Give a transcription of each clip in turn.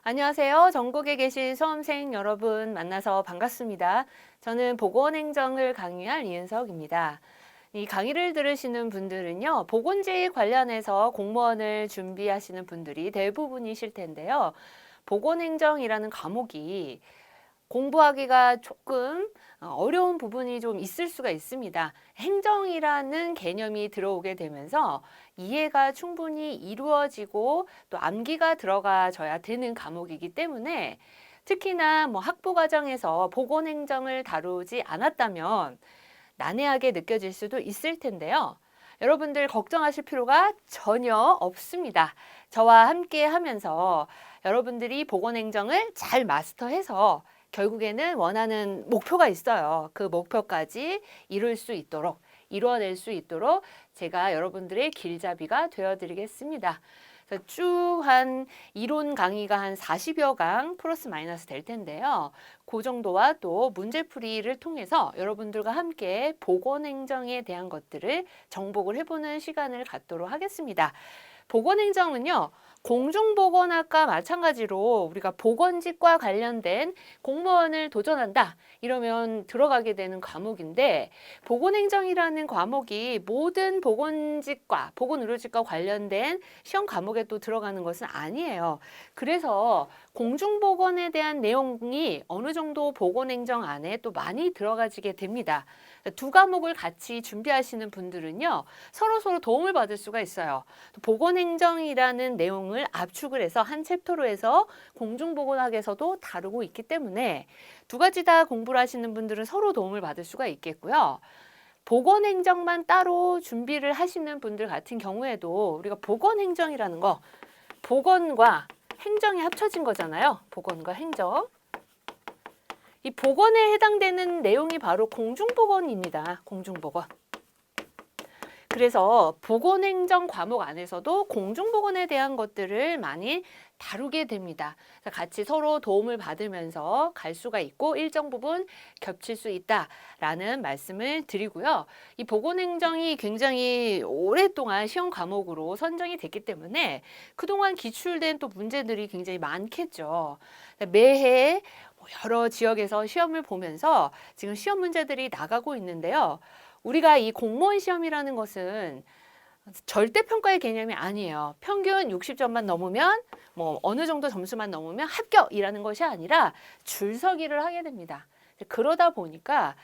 안녕하세요. 전국에 계신 수험생 여러분 만나서 반갑습니다. 저는 보건행정을 강의할 이은석입니다. 이 강의를 들으시는 분들은요, 보건직 관련해서 공무원을 준비하시는 분들이 대부분이실 텐데요. 보건행정이라는 과목이 공부하기가 조금 어려운 부분이 좀 있을 수가 있습니다. 행정이라는 개념이 들어오게 되면서 이해가 충분히 이루어지고 또 암기가 들어가져야 되는 과목이기 때문에 특히나 뭐 학부 과정에서 보건행정을 다루지 않았다면 난해하게 느껴질 수도 있을 텐데요. 여러분들 걱정하실 필요가 전혀 없습니다. 저와 함께 하면서 여러분들이 보건행정을 잘 마스터해서 결국에는 원하는 목표가 있어요. 그 목표까지 이루어낼 수 있도록 제가 여러분들의 길잡이가 되어드리겠습니다. 쭉 한 이론 강의가 한 40여 강 플러스 마이너스 될 텐데요. 그 정도와 또 문제풀이를 통해서 여러분들과 함께 보건행정에 대한 것들을 정복을 해보는 시간을 갖도록 하겠습니다. 보건행정은요, 공중보건학과 마찬가지로 우리가 보건직과 관련된 공무원을 도전한다 이러면 들어가게 되는 과목인데, 보건행정이라는 과목이 모든 보건직과 보건의료직과 관련된 시험 과목에 또 들어가는 것은 아니에요. 그래서 공중보건에 대한 내용이 어느 정도 보건행정 안에 또 많이 들어가지게 됩니다. 두 과목을 같이 준비하시는 분들은요, 서로 도움을 받을 수가 있어요. 보건행정이라는 내용을 압축을 해서 한 챕터로 해서 공중보건학에서도 다루고 있기 때문에 두 가지 다 공부를 하시는 분들은 서로 도움을 받을 수가 있겠고요. 보건행정만 따로 준비를 하시는 분들 같은 경우에도 우리가 보건행정이라는 거, 보건과 행정이 합쳐진 거잖아요. 보건과 행정. 이 보건에 해당되는 내용이 바로 공중보건입니다. 공중보건. 그래서 보건행정 과목 안에서도 공중보건에 대한 것들을 많이 다루게 됩니다. 같이 서로 도움을 받으면서 갈 수가 있고 일정 부분 겹칠 수 있다라는 말씀을 드리고요. 이 보건행정이 굉장히 오랫동안 시험 과목으로 선정이 됐기 때문에 그동안 기출된 또 문제들이 굉장히 많겠죠. 매해 여러 지역에서 시험을 보면서 지금 시험 문제들이 나가고 있는데요. 우리가 이 공무원 시험이라는 것은 절대평가의 개념이 아니에요. 평균 60점만 넘으면 뭐 어느 정도 점수만 넘으면 합격이라는 것이 아니라 줄서기를 하게 됩니다. 그러다 보니까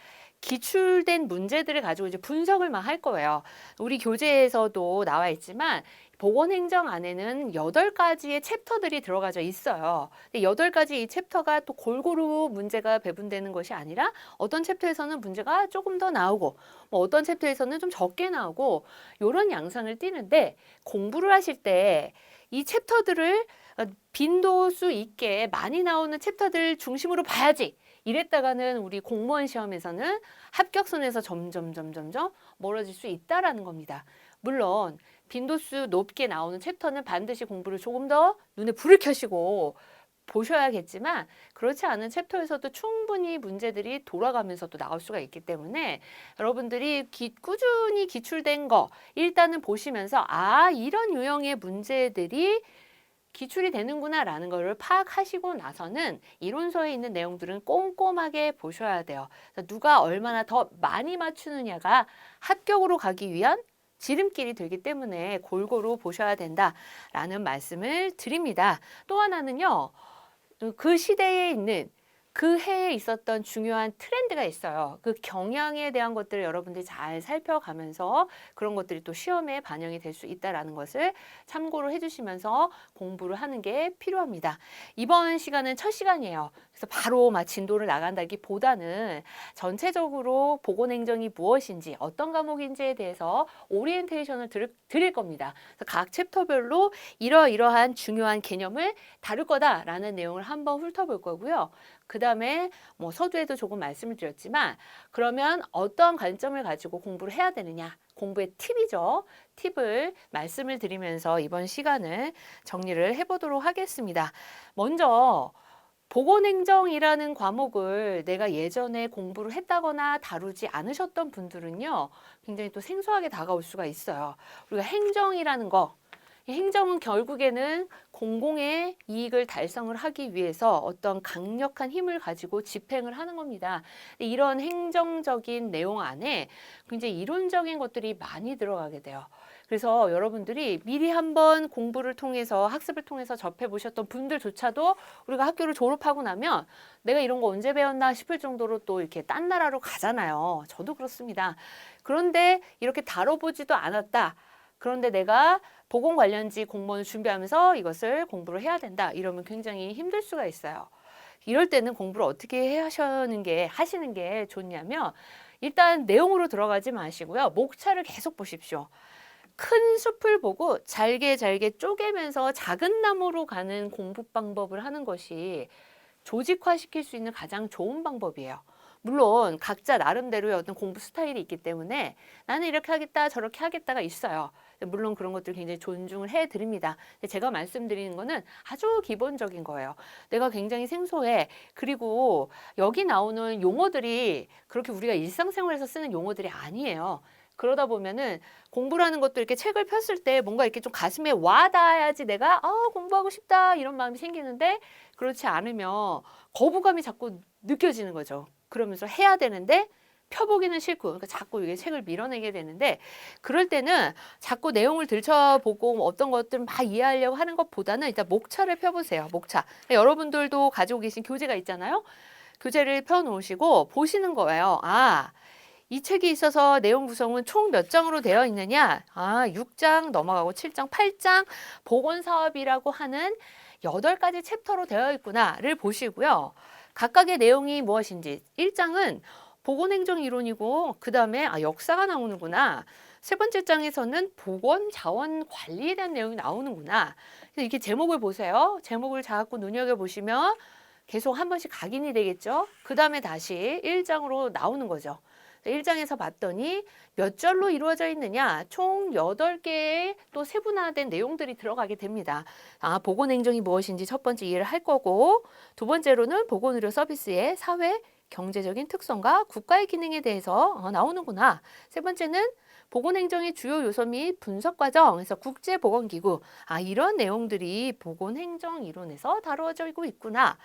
기출된 문제들을 가지고 이제 분석을 막 할 거예요. 우리 교재에서도 나와 있지만 보건행정 안에는 8가지의 챕터들이 들어가져 있어요. 근데 8가지 이 챕터가 또 골고루 문제가 배분되는 것이 아니라 어떤 챕터에서는 문제가 조금 더 나오고 뭐 어떤 챕터에서는 좀 적게 나오고 이런 양상을 띠는데, 공부를 하실 때 이 챕터들을 빈도수 있게 많이 나오는 챕터들 중심으로 봐야지. 이랬다가는 우리 공무원 시험에서는 합격선에서 점점 멀어질 수 있다라는 겁니다. 물론 빈도수 높게 나오는 챕터는 반드시 공부를 조금 더 눈에 불을 켜시고 보셔야겠지만, 그렇지 않은 챕터에서도 충분히 문제들이 돌아가면서 또 나올 수가 있기 때문에 여러분들이 꾸준히 기출된 거 일단은 보시면서 이런 유형의 문제들이 기출이 되는구나라는 것을 파악하시고 나서는 이론서에 있는 내용들은 꼼꼼하게 보셔야 돼요. 누가 얼마나 더 많이 맞추느냐가 합격으로 가기 위한 지름길이 되기 때문에 골고루 보셔야 된다라는 말씀을 드립니다. 또 하나는요, 그 시대에 있는 그 해에 있었던 중요한 트렌드가 있어요. 그 경향에 대한 것들을 여러분들이 잘 살펴가면서 그런 것들이 또 시험에 반영이 될 수 있다는 것을 참고를 해주시면서 공부를 하는 게 필요합니다. 이번 시간은 첫 시간이에요. 그래서 바로 막 진도를 나간다기보다는 전체적으로 보건행정이 무엇인지 어떤 과목인지에 대해서 오리엔테이션을 드릴 겁니다. 그래서 각 챕터별로 이러이러한 중요한 개념을 다룰 거다라는 내용을 한번 훑어볼 거고요. 그 다음에 뭐 서두에도 조금 말씀을 드렸지만, 그러면 어떠한 관점을 가지고 공부를 해야 되느냐, 공부의 팁이죠. 팁을 말씀을 드리면서 이번 시간을 정리를 해보도록 하겠습니다. 먼저 보건행정이라는 과목을 내가 예전에 공부를 했다거나 다루지 않으셨던 분들은요, 굉장히 또 생소하게 다가올 수가 있어요. 우리가 행정이라는 거, 이 행정은 결국에는 공공의 이익을 달성을 하기 위해서 어떤 강력한 힘을 가지고 집행을 하는 겁니다. 이런 행정적인 내용 안에 굉장히 이론적인 것들이 많이 들어가게 돼요. 그래서 여러분들이 미리 한번 공부를 통해서 학습을 통해서 접해 보셨던 분들조차도 우리가 학교를 졸업하고 나면 내가 이런 거 언제 배웠나 싶을 정도로 또 이렇게 딴 나라로 가잖아요. 저도 그렇습니다. 그런데 이렇게 다뤄보지도 않았다. 그런데 내가 보건 관련지 공무원을 준비하면서 이것을 공부를 해야 된다. 이러면 굉장히 힘들 수가 있어요. 이럴 때는 공부를 어떻게 하시는 게 좋냐면 일단 내용으로 들어가지 마시고요. 목차를 계속 보십시오. 큰 숲을 보고 잘게 잘게 쪼개면서 작은 나무로 가는 공부 방법을 하는 것이 조직화시킬 수 있는 가장 좋은 방법이에요. 물론 각자 나름대로의 어떤 공부 스타일이 있기 때문에 나는 이렇게 하겠다 저렇게 하겠다가 있어요. 물론 그런 것들 굉장히 존중을 해드립니다. 제가 말씀드리는 거는 아주 기본적인 거예요. 내가 굉장히 생소해. 그리고 여기 나오는 용어들이 그렇게 우리가 일상생활에서 쓰는 용어들이 아니에요. 그러다 보면은 공부라는 것도 이렇게 책을 폈을 때 뭔가 이렇게 좀 가슴에 와닿아야지 내가 공부하고 싶다 이런 마음이 생기는데 그렇지 않으면 거부감이 자꾸 느껴지는 거죠. 그러면서 해야 되는데 펴보기는 싫고 그러니까 자꾸 이게 책을 밀어내게 되는데 그럴 때는 자꾸 내용을 들춰보고 어떤 것들을 막 이해하려고 하는 것보다는 일단 목차를 펴보세요. 목차. 여러분들도 가지고 계신 교재가 있잖아요. 교재를 펴놓으시고 보시는 거예요. 이 책이 있어서 내용 구성은 총 몇 장으로 되어 있느냐? 6장 넘어가고 7장, 8장 보건사업이라고 하는 8가지 챕터로 되어 있구나를 보시고요. 각각의 내용이 무엇인지 1장은 보건행정이론이고 그 다음에 역사가 나오는구나. 세 번째 장에서는 보건자원관리에 대한 내용이 나오는구나. 이렇게 제목을 보세요. 제목을 자꾸 눈여겨보시면 계속 한 번씩 각인이 되겠죠. 그 다음에 다시 1장으로 나오는 거죠. 1장에서 봤더니 몇 절로 이루어져 있느냐? 총 8개의 또 세분화된 내용들이 들어가게 됩니다. 보건행정이 무엇인지 첫 번째 이해를 할 거고 두 번째로는 보건의료 서비스의 사회, 경제적인 특성과 국가의 기능에 대해서 나오는구나. 세 번째는 보건행정의 주요 요소 및 분석 과정에서 국제보건기구 이런 내용들이 보건행정 이론에서 다루어지고 있구나.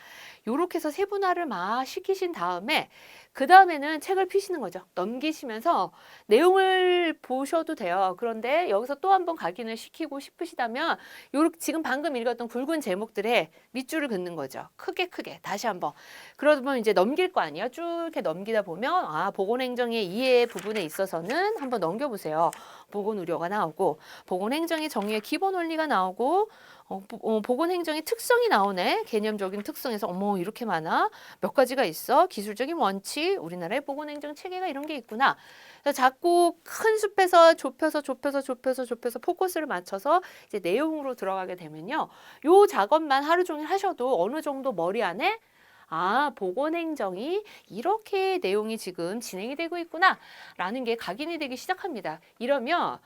요렇게 해서 세분화를 막 시키신 다음에 그 다음에는 책을 펴시는 거죠. 넘기시면서 내용을 보셔도 돼요. 그런데 여기서 또 한 번 각인을 시키고 싶으시다면 요렇게 지금 방금 읽었던 굵은 제목들에 밑줄을 긋는 거죠. 크게 다시 한번. 그러면 이제 넘길 거 아니에요. 쭉 이렇게 넘기다 보면 보건행정의 이해 부분에 있어서는 한번 넘겨보세요. 보건의료가 나오고 보건행정의 정의의 기본 원리가 나오고 보건행정의 특성이 나오네. 개념적인 특성에서 어머 이렇게 많아. 몇 가지가 있어. 기술적인 원칙, 우리나라의 보건행정 체계가 이런 게 있구나. 그래서 자꾸 큰 숲에서 좁혀서 포커스를 맞춰서 이제 내용으로 들어가게 되면요. 요 작업만 하루 종일 하셔도 어느 정도 머리 안에 보건행정이 이렇게 내용이 지금 진행이 되고 있구나 라는 게 각인이 되기 시작합니다. 이러면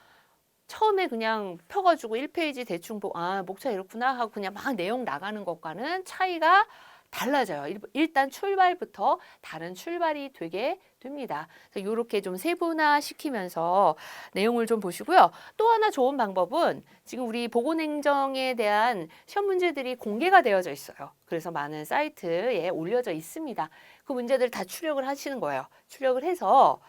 처음에 그냥 펴가지고 1페이지 대충 목차 이렇구나 하고 그냥 막 내용 나가는 것과는 차이가 달라져요. 일단 출발부터 다른 출발이 되게 됩니다. 그래서 이렇게 좀 세분화 시키면서 내용을 좀 보시고요. 또 하나 좋은 방법은 지금 우리 보건행정에 대한 시험 문제들이 공개가 되어져 있어요. 그래서 많은 사이트에 올려져 있습니다. 그 문제들 다 출력을 하시는 거예요. 출력을 해서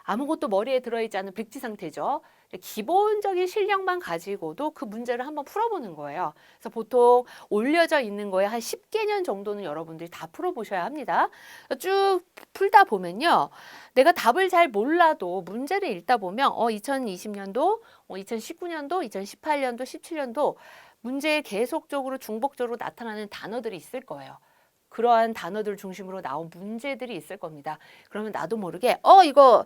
아무것도 머리에 들어있지 않은 백지 상태죠. 기본적인 실력만 가지고도 그 문제를 한번 풀어보는 거예요. 그래서 보통 올려져 있는 거에 한 10개년 정도는 여러분들이 다 풀어보셔야 합니다. 쭉 풀다 보면요. 내가 답을 잘 몰라도 문제를 읽다 보면 2020년도, 2019년도, 2018년도, 17년도 문제에 계속적으로 중복적으로 나타나는 단어들이 있을 거예요. 그러한 단어들 중심으로 나온 문제들이 있을 겁니다. 그러면 나도 모르게 이거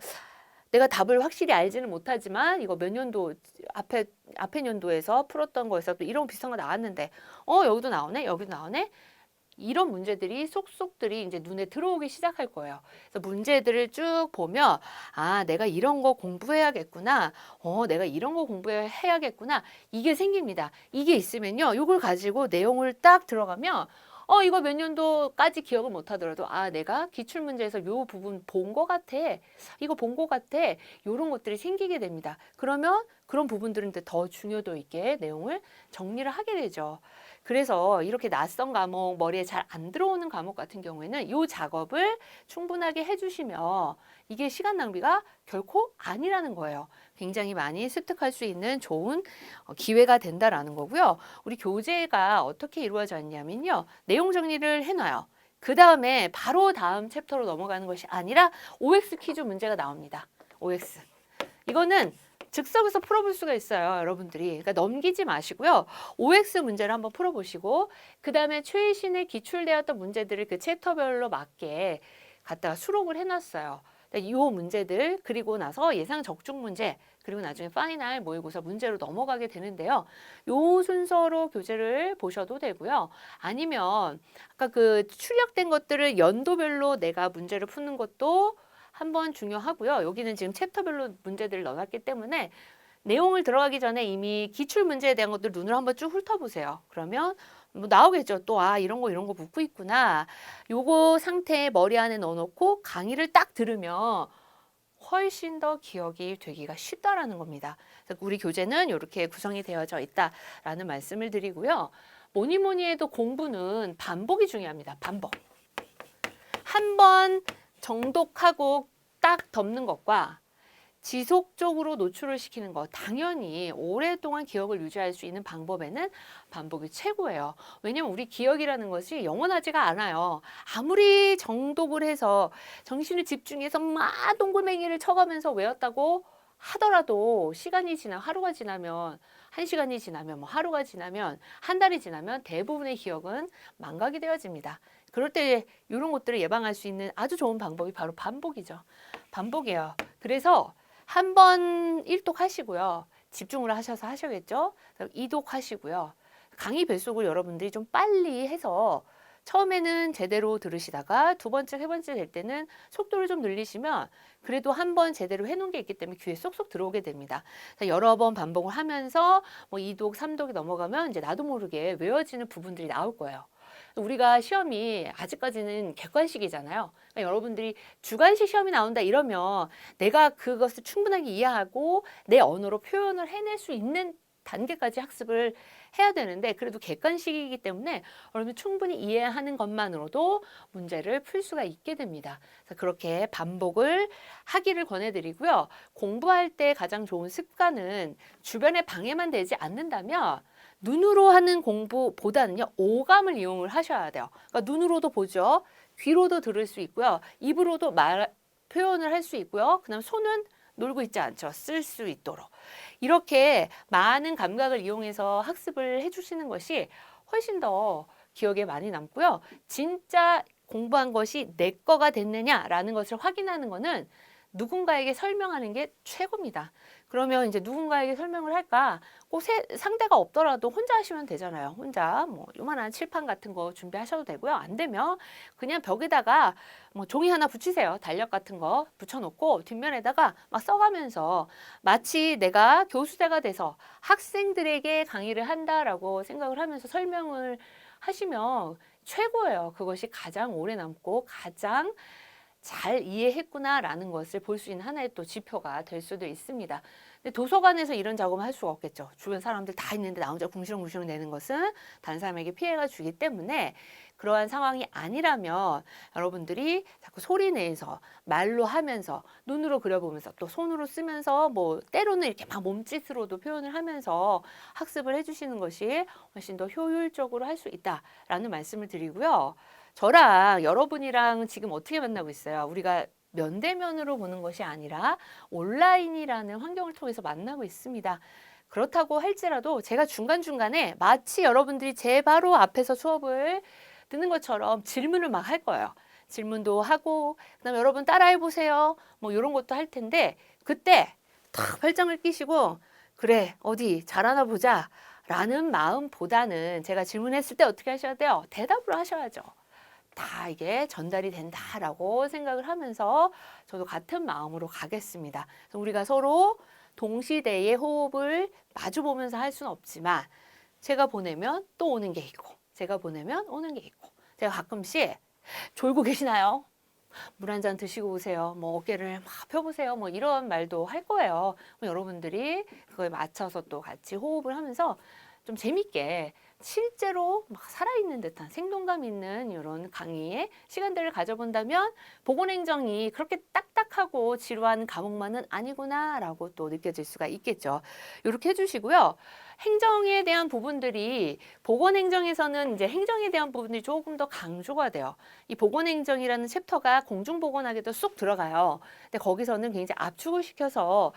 내가 답을 확실히 알지는 못하지만 이거 몇 년도 앞에 년도에서 풀었던 거에서 또 이런 비슷한 거 나왔는데 여기도 나오네 여기도 나오네 이런 문제들이 속속들이 이제 눈에 들어오기 시작할 거예요. 그래서 문제들을 쭉 보면 내가 이런 거 공부해야겠구나. 내가 이런 거 공부해야겠구나. 이게 생깁니다. 이게 있으면요. 이걸 가지고 내용을 딱 들어가면 이거 몇 년도까지 기억을 못 하더라도 내가 기출문제에서 요 부분 본 거 같아. 이거 본 거 같아. 요런 것들이 생기게 됩니다. 그러면 그런 부분들은 더 중요도 있게 내용을 정리를 하게 되죠. 그래서 이렇게 낯선 과목, 머리에 잘 안 들어오는 과목 같은 경우에는 요 작업을 충분하게 해주시면 이게 시간 낭비가 결코 아니라는 거예요. 굉장히 많이 습득할 수 있는 좋은 기회가 된다라는 거고요. 우리 교재가 어떻게 이루어져 있냐면요. 내용 정리를 해놔요. 그 다음에 바로 다음 챕터로 넘어가는 것이 아니라 OX 퀴즈 문제가 나옵니다. OX. 이거는 즉석에서 풀어볼 수가 있어요, 여러분들이. 그러니까 넘기지 마시고요. OX 문제를 한번 풀어보시고 그 다음에 최신에 기출되었던 문제들을 그 챕터별로 맞게 갖다가 수록을 해놨어요. 이 문제들 그리고 나서 예상 적중 문제 그리고 나중에 파이널 모의고사 문제로 넘어가게 되는데요. 요 순서로 교재를 보셔도 되고요. 아니면 아까 그 출력된 것들을 연도별로 내가 문제를 푸는 것도 한번 중요하고요. 여기는 지금 챕터별로 문제들을 넣어놨기 때문에 내용을 들어가기 전에 이미 기출 문제에 대한 것들 눈으로 한번 쭉 훑어보세요. 그러면 뭐 나오겠죠. 또 이런 거 묻고 있구나. 요거 상태에 머리 안에 넣어놓고 강의를 딱 들으면 훨씬 더 기억이 되기가 쉽다라는 겁니다. 그래서 우리 교재는 이렇게 구성이 되어져 있다라는 말씀을 드리고요. 뭐니 해도 공부는 반복이 중요합니다. 반복. 한 번 정독하고 딱 덮는 것과 지속적으로 노출을 시키는 것, 당연히 오랫동안 기억을 유지할 수 있는 방법에는 반복이 최고예요. 왜냐면 우리 기억이라는 것이 영원하지가 않아요. 아무리 정독을 해서 정신을 집중해서 막 동글맹이를 쳐가면서 외웠다고 하더라도 시간이 지나 하루가 지나면 한 시간이 지나면 뭐 하루가 지나면 한 달이 지나면 대부분의 기억은 망각이 되어집니다. 그럴 때 이런 것들을 예방할 수 있는 아주 좋은 방법이 바로 반복이죠. 반복이에요. 그래서 한 번 1독 하시고요. 집중을 하셔서 하셔야겠죠. 2독 하시고요. 강의 배속을 여러분들이 좀 빨리 해서 처음에는 제대로 들으시다가 두 번째, 세 번째 될 때는 속도를 좀 늘리시면 그래도 한 번 제대로 해놓은 게 있기 때문에 귀에 쏙쏙 들어오게 됩니다. 여러 번 반복을 하면서 뭐 2독, 3독이 넘어가면 이제 나도 모르게 외워지는 부분들이 나올 거예요. 우리가 시험이 아직까지는 객관식이잖아요. 그러니까 여러분들이 주관식 시험이 나온다 이러면 내가 그것을 충분하게 이해하고 내 언어로 표현을 해낼 수 있는 단계까지 학습을 해야 되는데 그래도 객관식이기 때문에 여러분 충분히 이해하는 것만으로도 문제를 풀 수가 있게 됩니다. 그래서 그렇게 반복을 하기를 권해드리고요. 공부할 때 가장 좋은 습관은 주변에 방해만 되지 않는다면 눈으로 하는 공부보다는요, 오감을 이용을 하셔야 돼요. 그러니까 눈으로도 보죠. 귀로도 들을 수 있고요. 입으로도 표현을 할 수 있고요. 그다음 손은 놀고 있지 않죠. 쓸 수 있도록. 이렇게 많은 감각을 이용해서 학습을 해주시는 것이 훨씬 더 기억에 많이 남고요. 진짜 공부한 것이 내 거가 됐느냐라는 것을 확인하는 것은 누군가에게 설명하는 게 최고입니다. 그러면 이제 누군가에게 설명을 할까? 꼭 상대가 없더라도 혼자 하시면 되잖아요. 혼자 뭐 요만한 칠판 같은 거 준비하셔도 되고요. 안 되면 그냥 벽에다가 뭐 종이 하나 붙이세요. 달력 같은 거 붙여놓고 뒷면에다가 막 써가면서 마치 내가 교수자가 돼서 학생들에게 강의를 한다라고 생각을 하면서 설명을 하시면 최고예요. 그것이 가장 오래 남고 가장 잘 이해했구나라는 것을 볼 수 있는 하나의 또 지표가 될 수도 있습니다. 근데 도서관에서 이런 작업을 할 수가 없겠죠. 주변 사람들 다 있는데 나 혼자 궁시렁궁시렁 내는 것은 다른 사람에게 피해가 주기 때문에 그러한 상황이 아니라면 여러분들이 자꾸 소리 내서 말로 하면서 눈으로 그려보면서 또 손으로 쓰면서 뭐 때로는 이렇게 막 몸짓으로도 표현을 하면서 학습을 해주시는 것이 훨씬 더 효율적으로 할 수 있다라는 말씀을 드리고요. 저랑 여러분이랑 지금 어떻게 만나고 있어요? 우리가 면대면으로 보는 것이 아니라 온라인이라는 환경을 통해서 만나고 있습니다. 그렇다고 할지라도 제가 중간중간에 마치 여러분들이 제 바로 앞에서 수업을 듣는 것처럼 질문을 막 할 거예요. 질문도 하고 그다음에 여러분 따라해 보세요. 뭐 이런 것도 할 텐데 그때 탁 팔짱을 끼시고 그래 어디 잘하나 보자 라는 마음보다는 제가 질문했을 때 어떻게 하셔야 돼요? 대답을 하셔야죠. 다 이게 전달이 된다라고 생각을 하면서 저도 같은 마음으로 가겠습니다. 그래서 우리가 서로 동시대의 호흡을 마주 보면서 할 수는 없지만 제가 보내면 또 오는 게 있고 제가 보내면 오는 게 있고 제가 가끔씩 졸고 계시나요? 물 한 잔 드시고 오세요. 뭐 어깨를 막 펴보세요. 뭐 이런 말도 할 거예요. 여러분들이 그거에 맞춰서 또 같이 호흡을 하면서 좀 재밌게 실제로 막 살아있는 듯한 생동감 있는 이런 강의의 시간들을 가져본다면 보건행정이 그렇게 딱딱하고 지루한 과목만은 아니구나라고 또 느껴질 수가 있겠죠. 이렇게 해주시고요. 행정에 대한 부분들이 보건행정에서는 이제 행정에 대한 부분들이 조금 더 강조가 돼요. 이 보건행정이라는 챕터가 공중보건학에도 쑥 들어가요. 근데 거기서는 굉장히 압축을 시켜서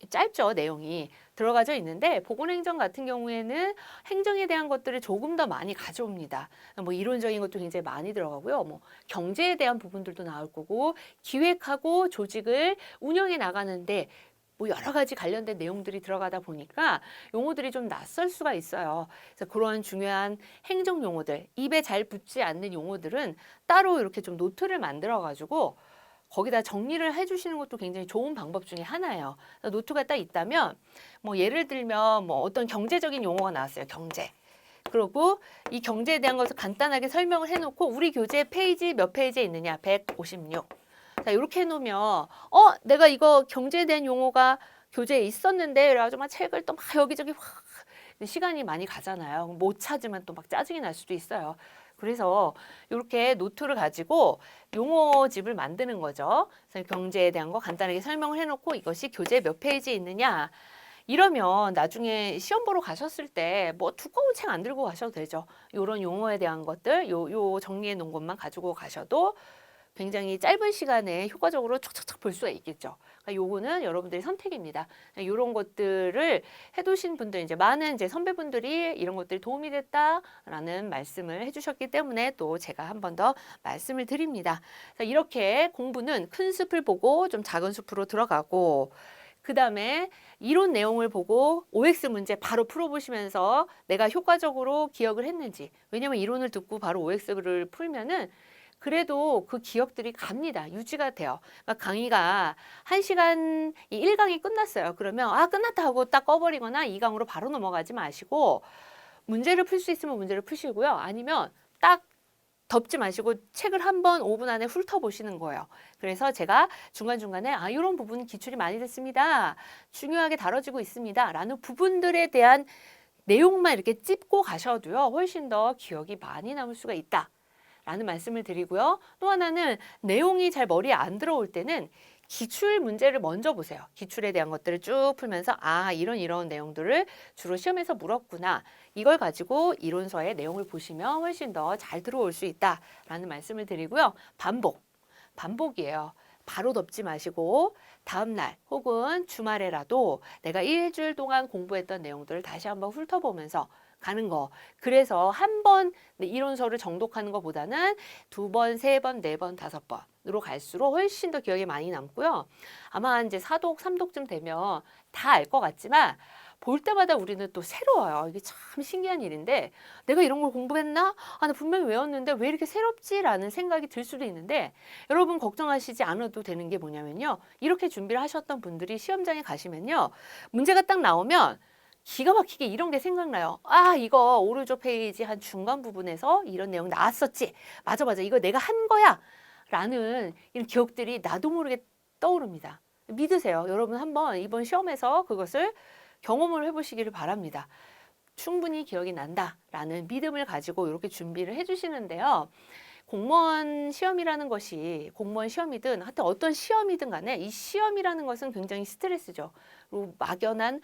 짧죠, 내용이 들어가져 있는데 보건행정 같은 경우에는 행정에 대한 것들을 조금 더 많이 가져옵니다. 뭐 이론적인 것도 굉장히 많이 들어가고요. 뭐 경제에 대한 부분들도 나올 거고 기획하고 조직을 운영해 나가는데 뭐 여러 가지 관련된 내용들이 들어가다 보니까 용어들이 좀 낯설 수가 있어요. 그래서 그런 중요한 행정 용어들, 입에 잘 붙지 않는 용어들은 따로 이렇게 좀 노트를 만들어 가지고 거기다 정리를 해주시는 것도 굉장히 좋은 방법 중에 하나예요. 노트가 딱 있다면 뭐 예를 들면 뭐 어떤 경제적인 용어가 나왔어요. 경제. 그리고 이 경제에 대한 것을 간단하게 설명을 해놓고 우리 교재 페이지 몇 페이지에 있느냐? 156. 자, 이렇게 해놓으면 내가 이거 경제에 대한 용어가 교재에 있었는데 그래가지고 막 책을 또 막 여기저기 확 시간이 많이 가잖아요. 못 찾으면 또 막 짜증이 날 수도 있어요. 그래서 이렇게 노트를 가지고 용어집을 만드는 거죠. 그래서 경제에 대한 거 간단하게 설명을 해놓고 이것이 교재 몇 페이지에 있느냐. 이러면 나중에 시험 보러 가셨을 때 뭐 두꺼운 책 안 들고 가셔도 되죠. 이런 용어에 대한 것들, 요 정리해 놓은 것만 가지고 가셔도 굉장히 짧은 시간에 효과적으로 촉촉촉 볼 수가 있겠죠. 그러니까 요거는 여러분들의 선택입니다. 이런 것들을 해두신 분들, 이제 많은 이제 선배분들이 이런 것들이 도움이 됐다라는 말씀을 해주셨기 때문에 또 제가 한 번 더 말씀을 드립니다. 이렇게 공부는 큰 숲을 보고 좀 작은 숲으로 들어가고, 그 다음에 이론 내용을 보고 OX 문제 바로 풀어보시면서 내가 효과적으로 기억을 했는지, 왜냐면 이론을 듣고 바로 OX를 풀면은 그래도 그 기억들이 갑니다. 유지가 돼요. 그러니까 강의가 1시간, 이 1강이 끝났어요. 그러면 끝났다 하고 딱 꺼버리거나 2강으로 바로 넘어가지 마시고 문제를 풀 수 있으면 문제를 푸시고요. 아니면 딱 덮지 마시고 책을 한번 5분 안에 훑어보시는 거예요. 그래서 제가 중간중간에 이런 부분 기출이 많이 됐습니다. 중요하게 다뤄지고 있습니다. 라는 부분들에 대한 내용만 이렇게 찝고 가셔도요. 훨씬 더 기억이 많이 남을 수가 있다. 라는 말씀을 드리고요. 또 하나는 내용이 잘 머리에 안 들어올 때는 기출 문제를 먼저 보세요. 기출에 대한 것들을 쭉 풀면서 이런 내용들을 주로 시험에서 물었구나. 이걸 가지고 이론서의 내용을 보시면 훨씬 더 잘 들어올 수 있다라는 말씀을 드리고요. 반복이에요. 바로 덮지 마시고 다음날 혹은 주말에라도 내가 일주일 동안 공부했던 내용들을 다시 한번 훑어보면서 가는 거. 그래서 한 번 이론서를 정독하는 것보다는 2번, 3번, 4번, 5번으로 갈수록 훨씬 더 기억에 많이 남고요. 아마 이제 4독, 3독쯤 되면 다 알 것 같지만 볼 때마다 우리는 또 새로워요. 이게 참 신기한 일인데 내가 이런 걸 공부했나? 나 분명히 외웠는데 왜 이렇게 새롭지라는 생각이 들 수도 있는데 여러분 걱정하시지 않아도 되는 게 뭐냐면요. 이렇게 준비를 하셨던 분들이 시험장에 가시면요. 문제가 딱 나오면 기가 막히게 이런 게 생각나요. 이거 오른쪽 페이지 한 중간 부분에서 이런 내용 나왔었지. 맞아. 이거 내가 한 거야. 라는 이런 기억들이 나도 모르게 떠오릅니다. 믿으세요. 여러분 한번 이번 시험에서 그것을 경험을 해보시기를 바랍니다. 충분히 기억이 난다라는 믿음을 가지고 이렇게 준비를 해주시는데요. 공무원 시험이라는 것이 공무원 시험이든 하여튼 어떤 시험이든 간에 이 시험이라는 것은 굉장히 스트레스죠. 그리고 막연한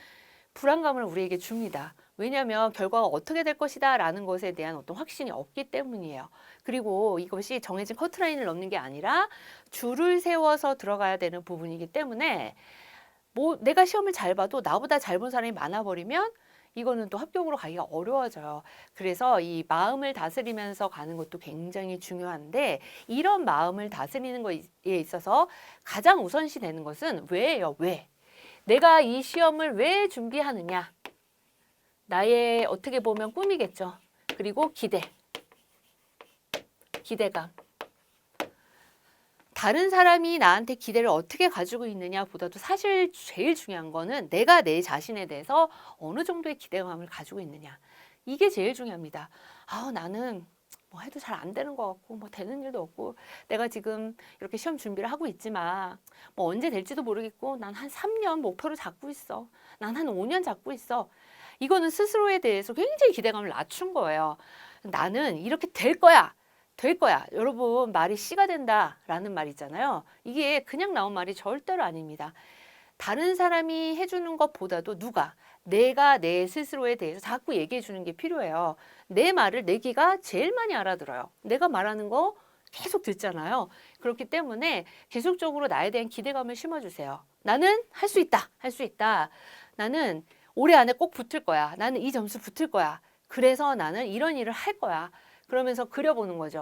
불안감을 우리에게 줍니다. 왜냐하면 결과가 어떻게 될 것이다 라는 것에 대한 어떤 확신이 없기 때문이에요. 그리고 이것이 정해진 커트라인을 넘는 게 아니라 줄을 세워서 들어가야 되는 부분이기 때문에 내가 시험을 잘 봐도 나보다 잘 본 사람이 많아버리면 이거는 또 합격으로 가기가 어려워져요. 그래서 이 마음을 다스리면서 가는 것도 굉장히 중요한데 이런 마음을 다스리는 거에 있어서 가장 우선시 되는 것은 왜예요? 왜? 내가 이 시험을 왜 준비하느냐? 나의 어떻게 보면 꿈이겠죠. 그리고 기대감. 다른 사람이 나한테 기대를 어떻게 가지고 있느냐 보다도 사실 제일 중요한 거는 내가 내 자신에 대해서 어느 정도의 기대감을 가지고 있느냐. 이게 제일 중요합니다. 나는 뭐 해도 잘 안 되는 것 같고 뭐 되는 일도 없고 내가 지금 이렇게 시험 준비를 하고 있지만 뭐 언제 될지도 모르겠고 난 한 3년 목표로 잡고 있어. 난 한 5년 잡고 있어. 이거는 스스로에 대해서 굉장히 기대감을 낮춘 거예요. 나는 이렇게 될 거야. 될 거야. 여러분, 말이 씨가 된다라는 말 있잖아요. 이게 그냥 나온 말이 절대로 아닙니다. 다른 사람이 해주는 것보다도 내가 내 스스로에 대해서 자꾸 얘기해 주는 게 필요해요. 내 말을 내 귀가 제일 많이 알아들어요. 내가 말하는 거 계속 듣잖아요. 그렇기 때문에 계속적으로 나에 대한 기대감을 심어주세요. 나는 할 수 있다. 할 수 있다. 나는 올해 안에 꼭 붙을 거야. 나는 이 점수 붙을 거야. 그래서 나는 이런 일을 할 거야. 그러면서 그려보는 거죠.